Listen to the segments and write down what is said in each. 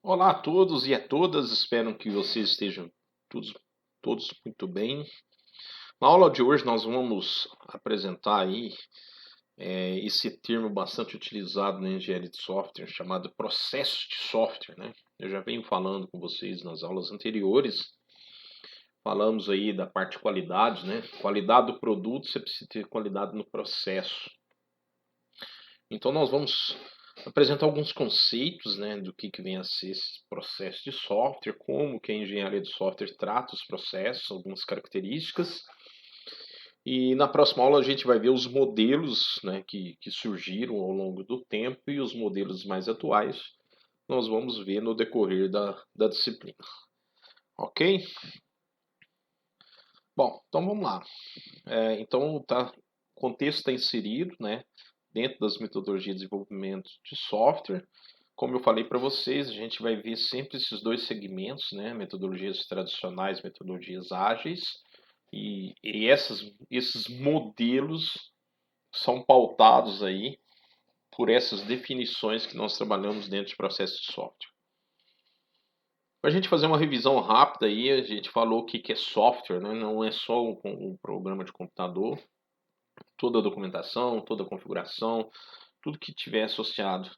Olá a todos e a todas, espero que vocês estejam todos, todos muito bem. Na aula de hoje nós vamos apresentar aí esse termo bastante utilizado na engenharia de software, chamado processo de software, né? Eu já venho falando com vocês nas aulas anteriores, falamos aí da parte de qualidade, né? Qualidade do produto, você precisa ter qualidade no processo. Então nós vamos apresentar alguns conceitos, né, do que vem a ser esse processo de software, como que a engenharia de software trata os processos, algumas características. E na próxima aula a gente vai ver os modelos, né, que surgiram ao longo do tempo e os modelos mais atuais. Nós vamos ver no decorrer da disciplina. Ok? Bom, então vamos lá. Então o contexto está inserido, né, dentro das metodologias de desenvolvimento de software. Como eu falei para vocês, a gente vai ver sempre esses dois segmentos, né? Metodologias tradicionais, metodologias ágeis. Esses modelos são pautados aí por essas definições que nós trabalhamos dentro de processo de software. Para a gente fazer uma revisão rápida aí, a gente falou o que é software, né? Não é só um programa de computador. Toda a documentação, toda a configuração, tudo que tiver associado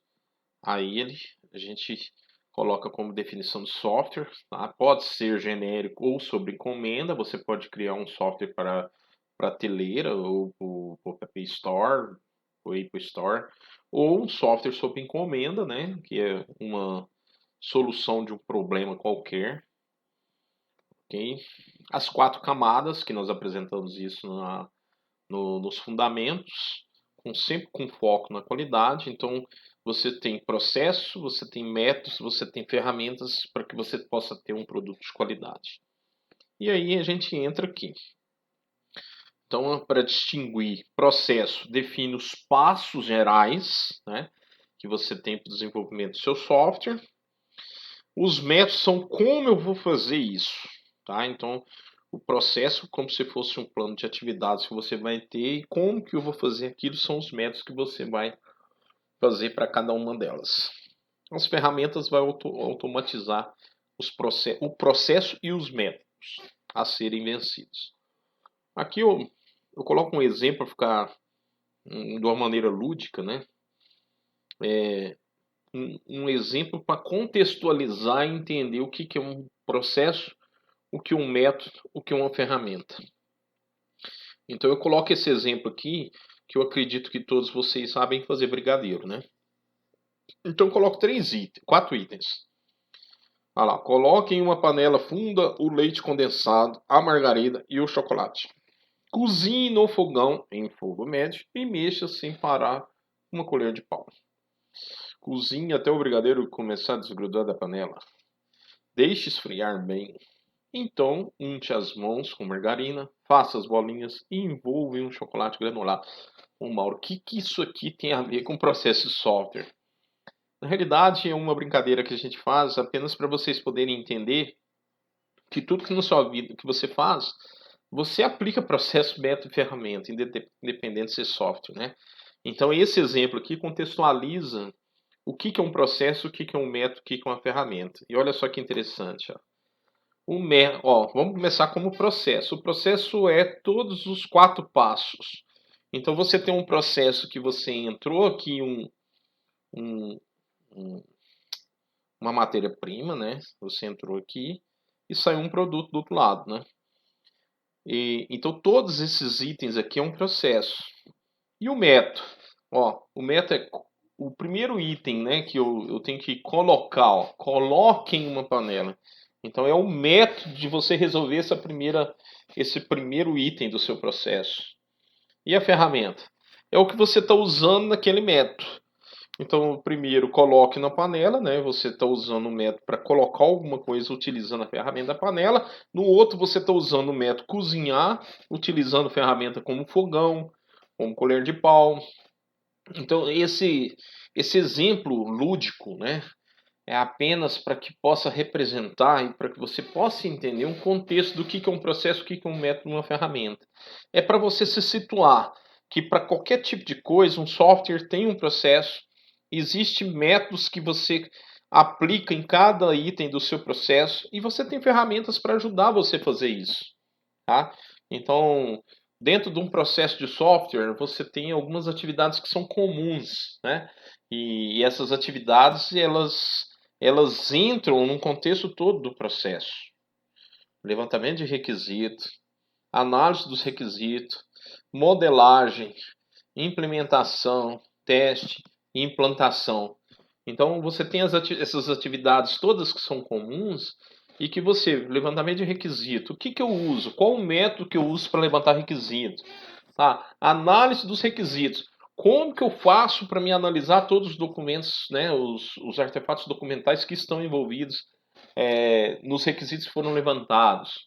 a ele, a gente coloca como definição de software. Tá? Pode ser genérico ou sobre encomenda. Você pode criar um software para prateleira ou o App Store, o Apple Store, ou um software sob encomenda, né? Que é uma solução de um problema qualquer. Okay? As 4 camadas, que nós apresentamos isso nos fundamentos, sempre com foco na qualidade. Então, você tem processo, você tem métodos, você tem ferramentas para que você possa ter um produto de qualidade. E aí a gente entra aqui. Então, para distinguir processo, define os passos gerais, né, que você tem para o desenvolvimento do seu software. Os métodos são como eu vou fazer isso. Tá? Então, o processo como se fosse um plano de atividades que você vai ter e como que eu vou fazer aquilo são os métodos que você vai fazer para cada uma delas. As ferramentas vão automatizar o processo e os métodos a serem vencidos. Aqui eu coloco um exemplo para ficar de uma maneira lúdica, né? Um exemplo para contextualizar e entender o que é um processo, o que é um método, o que é uma ferramenta. Então eu coloco esse exemplo aqui, que eu acredito que todos vocês sabem fazer brigadeiro, né? Então eu coloco 4 itens. Olha lá, coloque em uma panela funda o leite condensado, a margarina e o chocolate. Cozinhe no fogão em fogo médio e mexa sem parar uma colher de pau. Cozinhe até o brigadeiro começar a desgrudar da panela. Deixe esfriar bem. Então, unte as mãos com margarina, faça as bolinhas e envolva em um chocolate granulado. Ô Mauro, o que isso aqui tem a ver com o processo de software? Na realidade, é uma brincadeira que a gente faz apenas para vocês poderem entender que tudo que na sua vida que você faz, você aplica processo, método e ferramenta, independente se é software, né? Então, esse exemplo aqui contextualiza o que é um processo, o que é um método, o que é uma ferramenta. E olha só que interessante, ó. Vamos começar como processo. O processo é todos os 4 passos. Então você tem um processo que você entrou aqui um, uma matéria-prima, né? Você entrou aqui e saiu um produto do outro lado, né? Então todos esses itens aqui é um processo. E o método? O método é o primeiro item, né? Que eu tenho que colocar. Coloque em uma panela. Então é o método de você resolver esse primeiro item do seu processo. E a ferramenta? É o que você está usando naquele método. Então, primeiro coloque na panela, né? Você está usando o método para colocar alguma coisa utilizando a ferramenta da panela. No outro, você está usando o método cozinhar, utilizando a ferramenta como fogão, como colher de pau. Então, esse exemplo lúdico, né? É apenas para que possa representar e para que você possa entender um contexto do que é um processo, o que é um método, uma ferramenta. É para você se situar que para qualquer tipo de coisa, um software tem um processo, existem métodos que você aplica em cada item do seu processo e você tem ferramentas para ajudar você a fazer isso, tá? Então, dentro de um processo de software, você tem algumas atividades que são comuns, né? E essas atividades, elas entram no contexto todo do processo. Levantamento de requisitos, análise dos requisitos, modelagem, implementação, teste e implantação. Então, você tem essas atividades todas que são comuns e que você, levantamento de requisito, o que eu uso? Qual o método que eu uso para levantar requisito? Tá? Análise dos requisitos. Como que eu faço para me analisar todos os documentos, né, os artefatos documentais que estão envolvidos nos requisitos que foram levantados?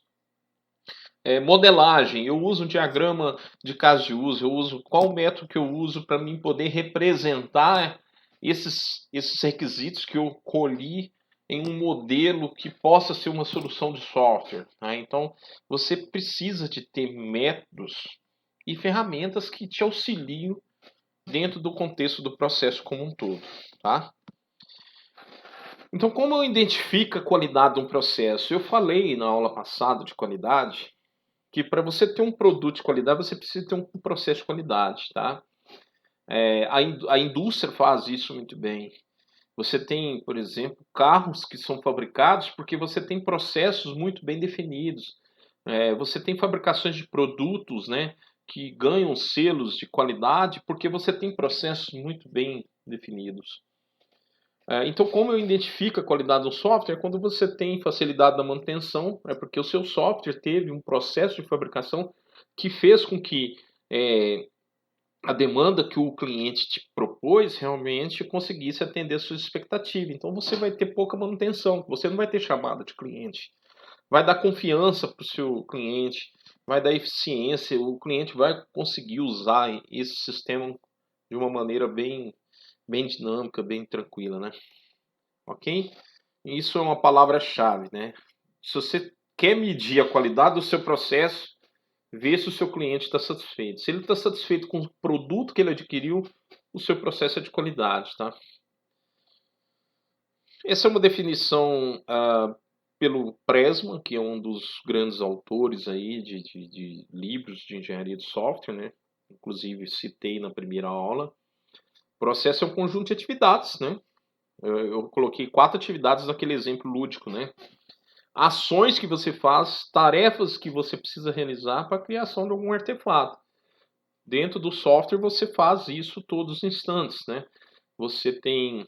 Modelagem, eu uso um diagrama de caso de uso, eu uso qual método que eu uso para mim poder representar esses requisitos que eu colhi em um modelo que possa ser uma solução de software. Tá? Então, você precisa de ter métodos e ferramentas que te auxiliam dentro do contexto do processo como um todo. Tá? Então, como eu identifico a qualidade de um processo? Eu falei na aula passada de qualidade que para você ter um produto de qualidade, você precisa ter um processo de qualidade, tá? A indústria faz isso muito bem. Você tem, por exemplo, carros que são fabricados porque você tem processos muito bem definidos. Você tem fabricações de produtos, né, que ganham selos de qualidade porque você tem processos muito bem definidos. Então, como eu identifico a qualidade do software? Quando você tem facilidade da manutenção, é porque o seu software teve um processo de fabricação que fez com que a demanda que o cliente te propôs realmente conseguisse atender a sua expectativa. Então, você vai ter pouca manutenção, você não vai ter chamada de cliente. Vai dar confiança para o seu cliente, vai dar eficiência, o cliente vai conseguir usar esse sistema de uma maneira bem dinâmica, bem tranquila, né? Ok? Isso é uma palavra-chave, né? Se você quer medir a qualidade do seu processo, vê se o seu cliente está satisfeito. Se ele está satisfeito com o produto que ele adquiriu, o seu processo é de qualidade, tá? Essa é uma definição pelo Pressman, que é um dos grandes autores aí de livros de engenharia de software, né? Inclusive citei na primeira aula. Processo é um conjunto de atividades, né? Eu coloquei 4 atividades naquele exemplo lúdico, né? Ações que você faz, tarefas que você precisa realizar para a criação de algum artefato. Dentro do software você faz isso todos os instantes, né? Você tem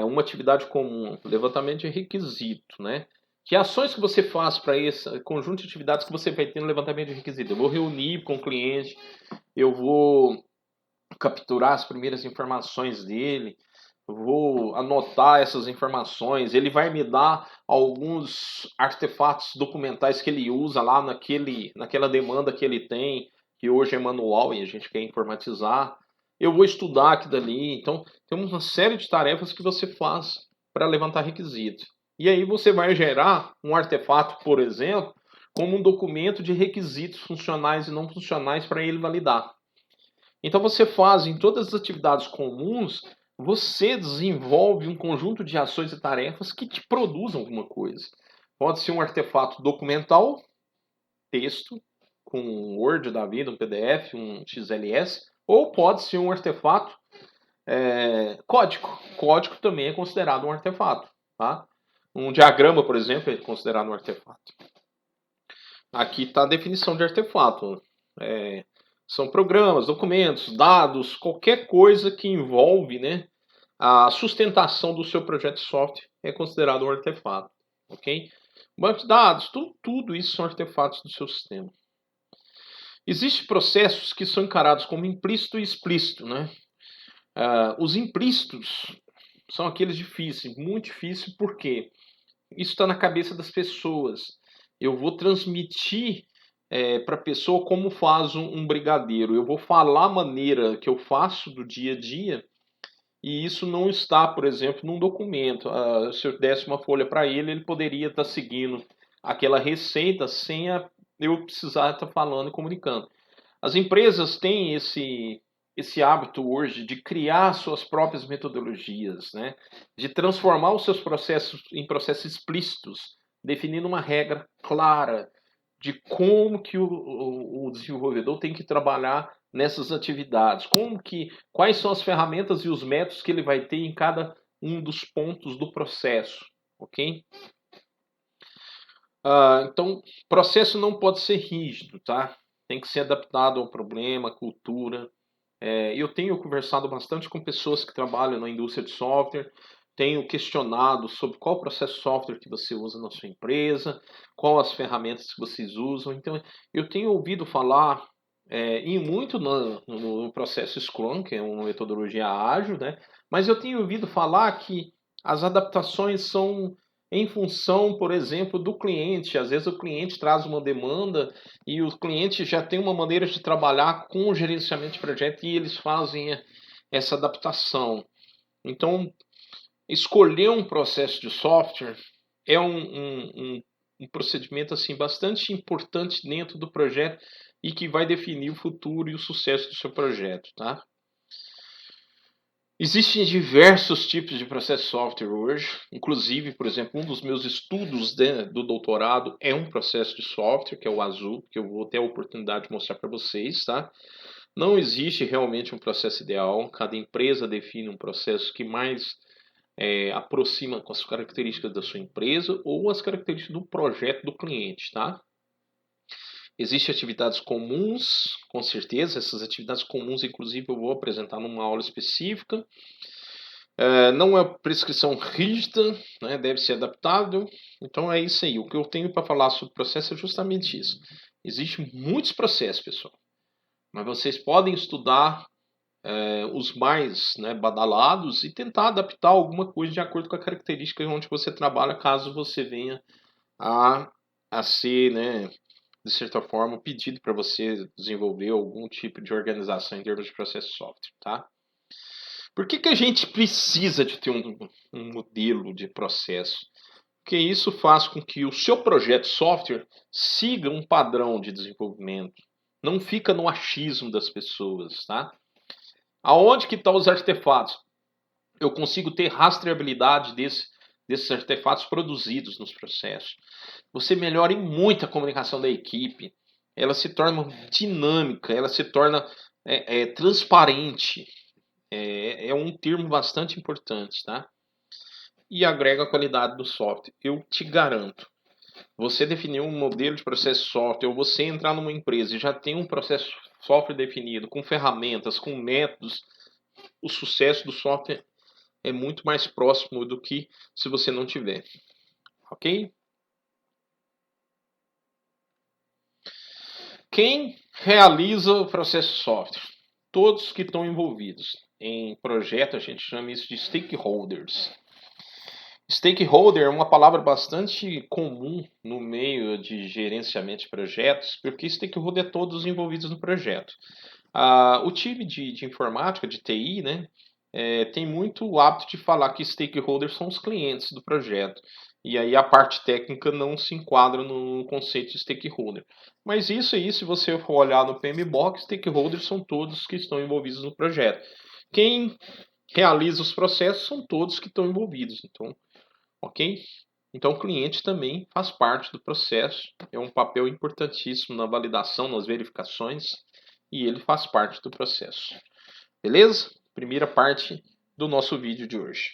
uma atividade comum, levantamento de requisito, né? Que ações que você faz para esse conjunto de atividades que você vai ter no levantamento de requisito? Eu vou reunir com o cliente, eu vou capturar as primeiras informações dele, vou anotar essas informações, ele vai me dar alguns artefatos documentais que ele usa lá naquela demanda que ele tem, que hoje é manual e a gente quer informatizar. Eu vou estudar aquilo dali. Então, tem uma série de tarefas que você faz para levantar requisitos. E aí você vai gerar um artefato, por exemplo, como um documento de requisitos funcionais e não funcionais para ele validar. Então você faz em todas as atividades comuns, você desenvolve um conjunto de ações e tarefas que te produzam alguma coisa. Pode ser um artefato documental, texto, com um Word da vida, um PDF, um XLS, ou pode ser um artefato código. Código também é considerado um artefato. Tá? Um diagrama, por exemplo, é considerado um artefato. Aqui está a definição de artefato. São programas, documentos, dados, qualquer coisa que envolve, né, a sustentação do seu projeto de software é considerado um artefato. Ok? Banco de dados, tudo isso são artefatos do seu sistema. Existem processos que são encarados como implícito e explícito. Né? Os implícitos são aqueles difíceis, muito difíceis, porque isso está na cabeça das pessoas. Eu vou transmitir para a pessoa como faz um brigadeiro. Eu vou falar a maneira que eu faço do dia a dia e isso não está, por exemplo, num documento. Se eu desse uma folha para ele, ele poderia estar seguindo aquela receita sem eu precisar estar falando e comunicando. As empresas têm esse hábito hoje de criar suas próprias metodologias, né? De transformar os seus processos em processos explícitos, definindo uma regra clara de como que o desenvolvedor tem que trabalhar nessas atividades, quais são as ferramentas e os métodos que ele vai ter em cada um dos pontos do processo, ok? Então, processo não pode ser rígido, tá? Tem que ser adaptado ao problema, à cultura. Eu tenho conversado bastante com pessoas que trabalham na indústria de software, tenho questionado sobre qual processo de software que você usa na sua empresa, quais as ferramentas que vocês usam. Então, eu tenho ouvido falar muito no processo Scrum, que é uma metodologia ágil, né? Mas eu tenho ouvido falar que as adaptações são em função, por exemplo, do cliente. Às vezes o cliente traz uma demanda e o cliente já tem uma maneira de trabalhar com o gerenciamento de projeto e eles fazem essa adaptação. Então, escolher um processo de software é um procedimento assim bastante importante dentro do projeto e que vai definir o futuro e o sucesso do seu projeto, tá? Existem diversos tipos de processo de software hoje, inclusive, por exemplo, um dos meus estudos do doutorado é um processo de software, que é o Azul, que eu vou ter a oportunidade de mostrar para vocês, tá? Não existe realmente um processo ideal, cada empresa define um processo que mais aproxima com as características da sua empresa ou as características do projeto do cliente, tá? Existem atividades comuns, com certeza, essas atividades comuns, inclusive, eu vou apresentar numa aula específica. Não é prescrição rígida, né? Deve ser adaptável. Então é isso aí. O que eu tenho para falar sobre o processo é justamente isso. Existem muitos processos, pessoal, mas vocês podem estudar os mais, né, badalados e tentar adaptar alguma coisa de acordo com a característica onde você trabalha, caso você venha a ser, né, de certa forma, pedido para você desenvolver algum tipo de organização em termos de processo de software, tá? Por que a gente precisa de ter um modelo de processo? Porque isso faz com que o seu projeto de software siga um padrão de desenvolvimento. Não fica no achismo das pessoas, tá? Aonde que estão os artefatos? Eu consigo ter rastreabilidade desses artefatos produzidos nos processos. Você melhora em muito a comunicação da equipe. Ela se torna dinâmica, ela se torna transparente. É um termo bastante importante, tá? E agrega a qualidade do software. Eu te garanto. Você definir um modelo de processo de software, ou você entrar numa empresa e já tem um processo de software definido, com ferramentas, com métodos, o sucesso do software é muito mais próximo do que se você não tiver. Ok? Quem realiza o processo de software? Todos que estão envolvidos. Em projeto, a gente chama isso de stakeholders. Stakeholder é uma palavra bastante comum no meio de gerenciamento de projetos, porque stakeholder é todos envolvidos no projeto. O time de informática, de TI, né, tem muito o hábito de falar que stakeholders são os clientes do projeto. E aí a parte técnica não se enquadra no conceito de stakeholder. Mas isso aí, se você for olhar no PMBOK, stakeholders são todos que estão envolvidos no projeto. Quem realiza os processos são todos que estão envolvidos. Então, ok? Então, o cliente também faz parte do processo, é um papel importantíssimo na validação, nas verificações, e ele faz parte do processo. Beleza? Primeira parte do nosso vídeo de hoje.